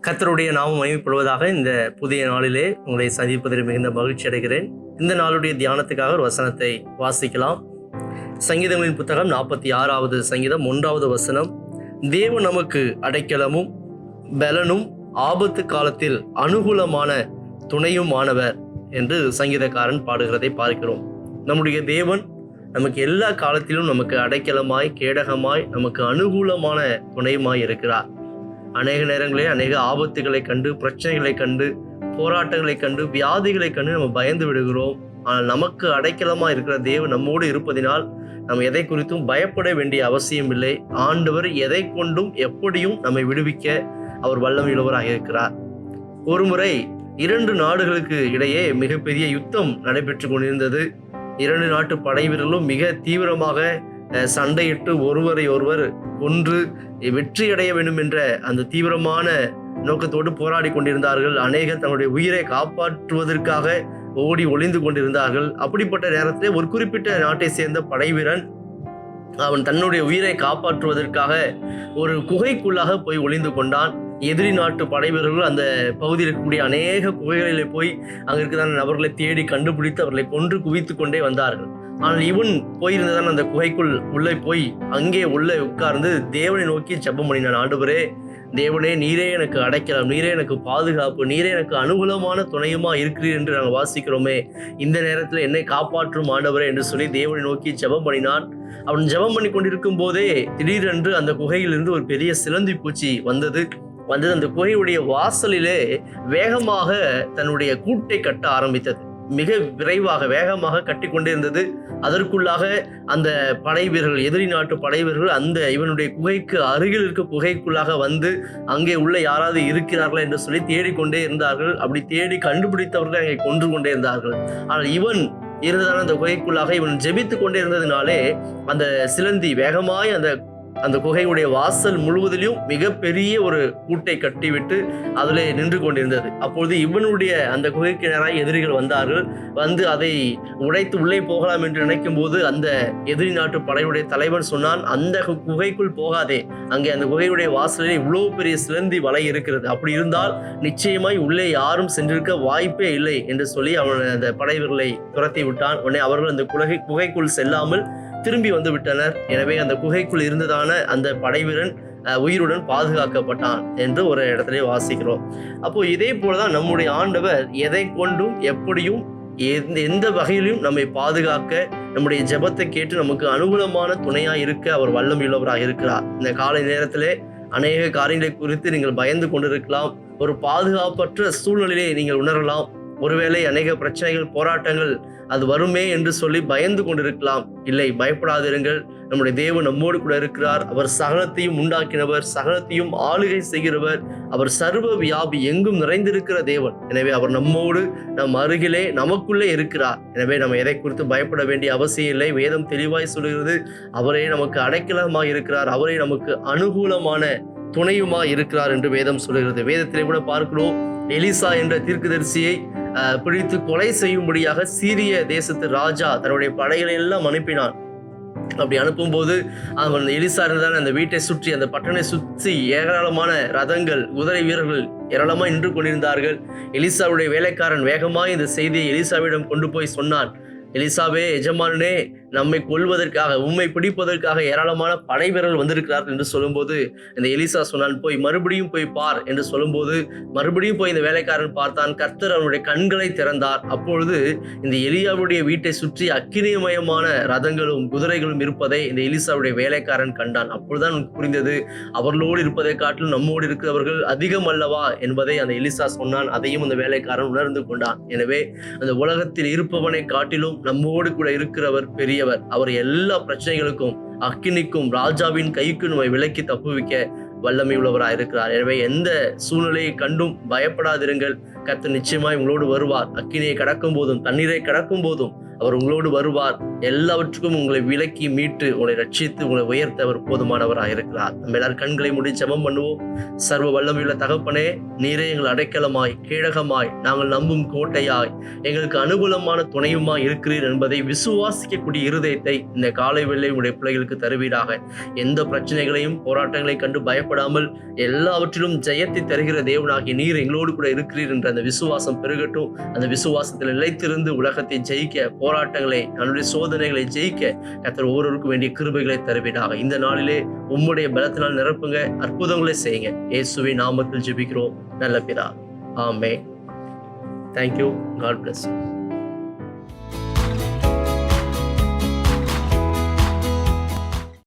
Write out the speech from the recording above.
கர்த்தருடைய நாமம் மகிமைப்படுவதாக. இந்த புதிய நாளிலே உங்களை சந்திப்பதில் மிகுந்த மகிழ்ச்சி அடைகிறேன். இந்த நாளுடைய தியானத்துக்காக ஒரு வசனத்தை வாசிக்கலாம். சங்கீதங்களின் புத்தகம் 46வது சங்கீதம் 1வது வசனம். தேவன் நமக்கு அடைக்கலமும் பலனும் ஆபத்து காலத்தில் அனுகூலமான துணையுமானவர் என்று சங்கீதக்காரன் பாடுகிறதை பார்க்கிறோம். நம்முடைய தேவன் நமக்கு எல்லா காலத்திலும் நமக்கு அடைக்கலமாய், கேடகமாய், நமக்கு அனுகூலமான துணையுமாய் இருக்கிறார். அநேக நேரங்களே அநேக ஆபத்துகளை கண்டு, பிரச்சனைகளை கண்டு, போராட்டங்களை கண்டு, வியாதிகளை கண்டு நம்ம பயந்து விடுகிறோம். ஆனால் நமக்கு அடைக்கலமா இருக்கிற தேவன் நம்மோடு இருப்பதினால் நம்ம எதை குறித்தும் பயப்பட வேண்டிய அவசியம் இல்லை. ஆண்டவர் எதை கொண்டும் எப்படியும் நம்மை விடுவிக்க அவர் வல்லமையுள்ளவராக இருக்கிறார். ஒரு முறை 2 நாடுகளுக்கு இடையே மிகப்பெரிய யுத்தம் நடைபெற்று கொண்டிருந்தது. 2 நாட்டு படை வீரர்களும் மிக தீவிரமாக சண்டையிட்டு ஒருவரை ஒருவர் கொன்று வெற்றியடைய வேண்டும் என்ற அந்த தீவிரமான நோக்கத்தோடு போராடி கொண்டிருந்தார்கள். அநேகர் தங்களுடைய உயிரை காப்பாற்றுவதற்காக ஓடி ஒளிந்து கொண்டிருந்தார்கள். அப்படிப்பட்ட நேரத்தில் ஒரு குறிப்பிட்ட நாட்டை சேர்ந்த படை வீரன் அவன் தன்னுடைய உயிரை காப்பாற்றுவதற்காக ஒரு குகைக்குள்ளாக போய் ஒளிந்து கொண்டான். எதிரி நாட்டு படை வீரர்கள் அந்த பகுதியில் இருக்கக்கூடிய அநேக குகைகளிலே போய் அங்க இருக்கிற நபர்களை தேடி கண்டுபிடித்து அவர்களை கொன்று குவித்து கொண்டே வந்தார்கள். ஆனால் இவன் போயிருந்ததான் அந்த குகைக்குள் உள்ளே போய் அங்கே உள்ளே உட்கார்ந்து தேவனை நோக்கி ஜெபம் பண்ணினான். ஆண்டவரே, தேவனே, நீரே எனக்கு அடைக்கலாம், நீரே எனக்கு பாதுகாப்பு, நீரே எனக்கு அனுகூலமான துணையுமா இருக்கிறீர் என்று நாங்கள் வாசிக்கிறோமே. இந்த நேரத்தில் என்னை காப்பாற்றும் ஆண்டவரே என்று சொல்லி தேவனை நோக்கி ஜெபம் பண்ணினான். அவன் ஜெபம் பண்ணி கொண்டிருக்கும் போதே திடீரென்று அந்த குகையிலிருந்து ஒரு பெரிய சிலந்தி பூச்சி வந்தது. அந்த குகையுடைய வாசலிலே வேகமாக தன்னுடைய கூட்டை கட்ட ஆரம்பித்தது. மிக விரைவாக வேகமாக கட்டி கொண்டே இருந்தது. அதற்குள்ளாக அந்த படை வீரர்கள், எதிரி நாட்டு படை வீரர்கள் அந்த இவனுடைய குகைக்கு அருகில் இருக்க குகைக்குள்ளாக வந்து அங்கே உள்ள யாராவது இருக்கிறார்களா என்று சொல்லி தேடிக்கொண்டே இருந்தார்கள். அப்படி தேடி கண்டுபிடித்தவர்கள் அங்கே கொன்று கொண்டே இருந்தார்கள். ஆனால் இவன் இருந்ததான அந்த குகைக்குள்ளாக இவன் ஜெபித்து கொண்டே இருந்ததினாலே அந்த சிலந்தி வேகமாய் அந்த குகையுடைய வாசல் முழுவதிலும் மிகப்பெரிய ஒரு கூட்டை கட்டிவிட்டு அதில் நின்று கொண்டிருந்தது. அப்பொழுது இவனுடைய அந்த குகைக்கு நேராக எதிரிகள் வந்தார்கள். வந்து அதை உடைத்து உள்ளே போகலாம் என்று நினைக்கும் போது அந்த எதிரி நாட்டு படையுடைய தலைவன் சொன்னான், அந்த குகைக்குள் போகாதே, அங்கே அந்த குகையுடைய வாசலில் இவ்வளவு பெரிய சிலந்தி வலை இருக்கிறது, அப்படி இருந்தால் நிச்சயமாய் உள்ளே யாரும் சென்றிருக்க வாய்ப்பே இல்லை என்று சொல்லி அவன் அந்த படை வீரர்களை துரத்தி விட்டான். உடனே அவர்கள் அந்த குகைக்குள் செல்லாமல் திரும்பி வந்து விட்டனர். எனவே அந்த குகைக்குள் இருந்ததான அந்த படைவீரன் உயிருடன் பாதுகாக்கப்பட்டான் என்று ஒரு இடத்துல வாசிக்கிறோம். அப்போ இதே போலதான் நம்முடைய ஆண்டவர் எதை கொண்டும் எப்படியும் எந்த வகையிலும் நம்மை பாதுகாக்க, நம்முடைய ஜெபத்தை கேட்டு நமக்கு அனுகூலமான துணையா இருக்க அவர் வல்லமையுள்ளவராக இருக்கிறார். இந்த காலை நேரத்திலே அநேக காரியங்களை குறித்து நீங்கள் பயந்து கொண்டிருக்கலாம். ஒரு பாதுகாப்பற்ற சூழ்நிலையை நீங்கள் உணரலாம். ஒருவேளை அநேக பிரச்சனைகள், போராட்டங்கள் அது வருமே என்று சொல்லி பயந்து கொண்டிருக்கலாம். இல்லை, பயப்படாதிருங்கள். நம்முடைய தேவன் நம்மோடு கூட இருக்கிறார். அவர் சகலத்தையும் உண்டாக்கினவர், சகலத்தையும் ஆளுகை செய்கிறவர். அவர் சர்வ வியாபி, எங்கும் நிறைந்திருக்கிற தேவன். எனவே அவர் நம்மோடு, நம் அருகிலே, நமக்குள்ளே இருக்கிறார். எனவே நம்ம எதை குறித்து பயப்பட வேண்டிய அவசியம் இல்லை. வேதம் தெளிவாய் சொல்கிறது, அவரே நமக்கு அடைக்கலமாய் இருக்கிறார், அவரே நமக்கு அனுகூலமான துணையுமாய் இருக்கிறார் என்று வேதம் சொல்கிறது. வேதத்திலே கூட பார்க்கிறோம், எலிசா என்ற தீர்க்கதரிசியை பிடித்து கொலை செய்யும்படியாக சீரிய தேசத்து ராஜா தன்னுடைய படைகளை எல்லாம் அனுப்பினான். அப்படி அனுப்பும்போது அவன் எலிசா இருந்தான் அந்த வீட்டை சுற்றி, அந்த பட்டணை சுற்றி ஏராளமான ரதங்கள், குதிரை வீரர்கள் ஏராளமாய் நின்று கொண்டிருந்தார்கள். எலிசாவுடைய வேலைக்காரன் வேகமாய் இந்த செய்தியை எலிசாவிடம் கொண்டு போய் சொன்னான். எலிசாவே, எஜமானனே, நம்மை கொல்வதற்காக, உம்மை பிடிப்பதற்காக ஏராளமான படை வீரர்கள் வந்திருக்கிறார்கள் என்று சொல்லும்போது இந்த எலிசா சொன்னான், மறுபடியும் போய் பார் என்று சொல்லும்போது மறுபடியும் போய் இந்த வேலைக்காரன் பார்த்தான். கர்த்தர் அவனுடைய கண்களை திறந்தார். அப்பொழுது இந்த எலியாவுடைய வீட்டை சுற்றி அக்கினிமயமான ரதங்களும் குதிரைகளும் இருப்பதை இந்த எலிசாவுடைய வேலைக்காரன் கண்டான். அப்பொழுதுதான் புரிந்தது, அவர்களோடு இருப்பதை காட்டிலும் நம்மோடு இருக்கிறவர்கள் அதிகம் அல்லவா என்பதை அந்த எலிசா சொன்னான். அதையும் அந்த வேலைக்காரன் உணர்ந்து கொண்டான். எனவே அந்த உலகத்தில் இருப்பவனை காட்டிலும் நம்மோடு கூட இருக்கிறவர் பெரியவர். அவர் எல்லா பிரச்சனைகளுக்கும், அக்கினிக்கும், ராஜாவின் கைக்கும் நம்மை விலக்கி தப்புவிக்க வல்லமை உள்ளவராக இருக்கிறார். எனவே எந்த சூழ்நிலையை கண்டும் பயப்படாதிருங்கள். கர்த்தர் நிச்சயமாய் உங்களோடு வருவார். அக்கினியை கடக்கும் போதும், தண்ணீரை கடக்கும் போதும் அவர் உங்களோடு வருவார். எல்லாவற்றுக்கும் உங்களை விலக்கி மீட்டு உங்களை ரட்சித்து உங்களை உயர்த்த அவர் போதுமானவராக இருக்கிறார். நம்ம எல்லாரும் கண்களை மூடி ஜெபம் பண்ணுவோம். சர்வ வல்லமையுள்ள தகப்பனே, நீரே எங்கள் அடைக்கலமாய் கேடகமாய் நாங்கள் நம்பும் கோட்டையாய் எங்களுக்கு அனுகூலமான துணையுமாய் இருக்கிறீர் என்பதை விசுவாசிக்கக்கூடிய இருதயத்தை இந்த காலை வேளை உங்களுடைய பிள்ளைகளுக்கு தருவீராக. எந்த பிரச்சனைகளையும் போராட்டங்களை கண்டு பயப்படாமல் எல்லாவற்றிலும் ஜெயத்தை தருகிற தேவனாகிய நீர் எங்களோடு கூட இருக்கிறீர் என்ற அந்த விசுவாசம் பெருகட்டும். அந்த விசுவாசத்தில் நிலைத்திருந்து உலகத்தை ஜெயிக்க, போராட்டங்களை நம்முடைய சோதனைகளை ஜெயிக்க கர்த்தர் ஒவ்வொருவருக்கும் வேண்டிய கிருபைகளை தருவீராக. இந்த நாளிலே உம்முடைய பலத்தினால் நிரப்புங்க, அற்புதங்களை செய்யுங்க. இயேசுவின் நாமத்தில் ஜெபிக்கிறோம் நல்ல பிதா, ஆமென். Thank you. God bless you.